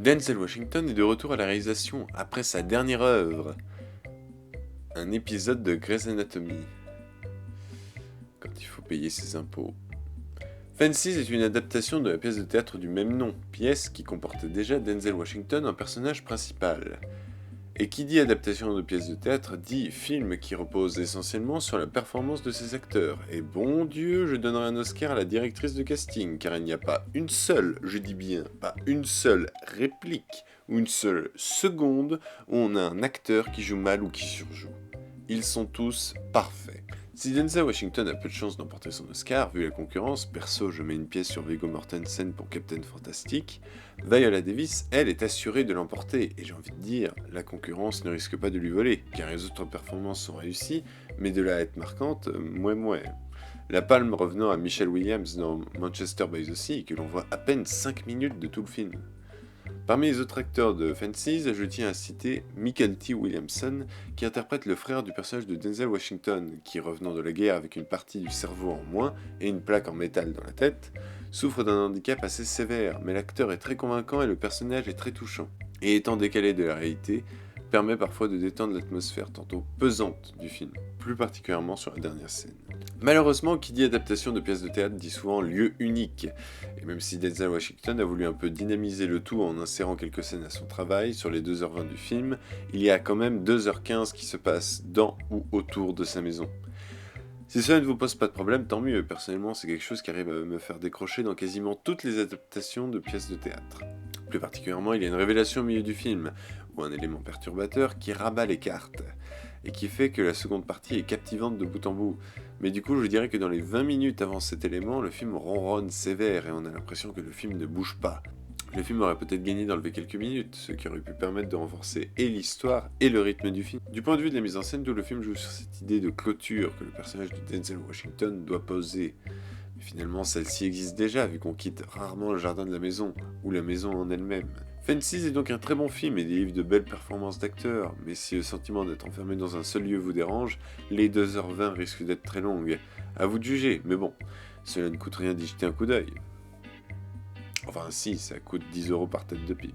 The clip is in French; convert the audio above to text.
Denzel Washington est de retour à la réalisation après sa dernière œuvre, un épisode de Grey's Anatomy, quand il faut payer ses impôts. Fences est une adaptation de la pièce de théâtre du même nom, pièce qui comportait déjà Denzel Washington en personnage principal. Et qui dit adaptation de pièce de théâtre dit film qui repose essentiellement sur la performance de ses acteurs. Et bon Dieu, je donnerai un Oscar à la directrice de casting, car il n'y a pas une seule, je dis bien, pas une seule réplique ou une seule seconde où on a un acteur qui joue mal ou qui surjoue. Ils sont tous parfaits. Si Denzel Washington a peu de chance d'emporter son Oscar, vu la concurrence, perso je mets une pièce sur Viggo Mortensen pour Captain Fantastic, Viola Davis, elle, est assurée de l'emporter, et j'ai envie de dire, la concurrence ne risque pas de lui voler, car les autres performances sont réussies, mais de là à être marquante, mouais. La palme revenant à Michelle Williams dans Manchester by the Sea, que l'on voit à peine 5 minutes de tout le film. Parmi les autres acteurs de Fences, je tiens à citer Michael T. Williamson, qui interprète le frère du personnage de Denzel Washington, qui, revenant de la guerre avec une partie du cerveau en moins et une plaque en métal dans la tête, souffre d'un handicap assez sévère, mais l'acteur est très convaincant et le personnage est très touchant. Et étant décalé de la réalité, permet parfois de détendre l'atmosphère tantôt pesante du film, plus particulièrement sur la dernière scène. Malheureusement, qui dit adaptation de pièces de théâtre dit souvent lieu unique, et même si Denzel Washington a voulu un peu dynamiser le tout en insérant quelques scènes à son travail, sur les 2h20 du film, il y a quand même 2h15 qui se passent dans ou autour de sa maison. Si cela ne vous pose pas de problème, tant mieux, personnellement c'est quelque chose qui arrive à me faire décrocher dans quasiment toutes les adaptations de pièces de théâtre. Plus particulièrement, il y a une révélation au milieu du film, ou un élément perturbateur qui rabat les cartes, et qui fait que la seconde partie est captivante de bout en bout. Mais du coup, je dirais que dans les 20 minutes avant cet élément, le film ronronne sévère et on a l'impression que le film ne bouge pas. Le film aurait peut-être gagné d'enlever quelques minutes, ce qui aurait pu permettre de renforcer et l'histoire et le rythme du film. Du point de vue de la mise en scène, tout le film joue sur cette idée de clôture que le personnage de Denzel Washington doit poser. Mais finalement, celle-ci existe déjà, vu qu'on quitte rarement le jardin de la maison, ou la maison en elle-même. Fences est donc un très bon film et délivre de belles performances d'acteurs, mais si le sentiment d'être enfermé dans un seul lieu vous dérange, les 2h20 risquent d'être très longues. À vous de juger, mais bon, cela ne coûte rien d'y jeter un coup d'œil. Enfin si, ça coûte 10 € par tête de pipe.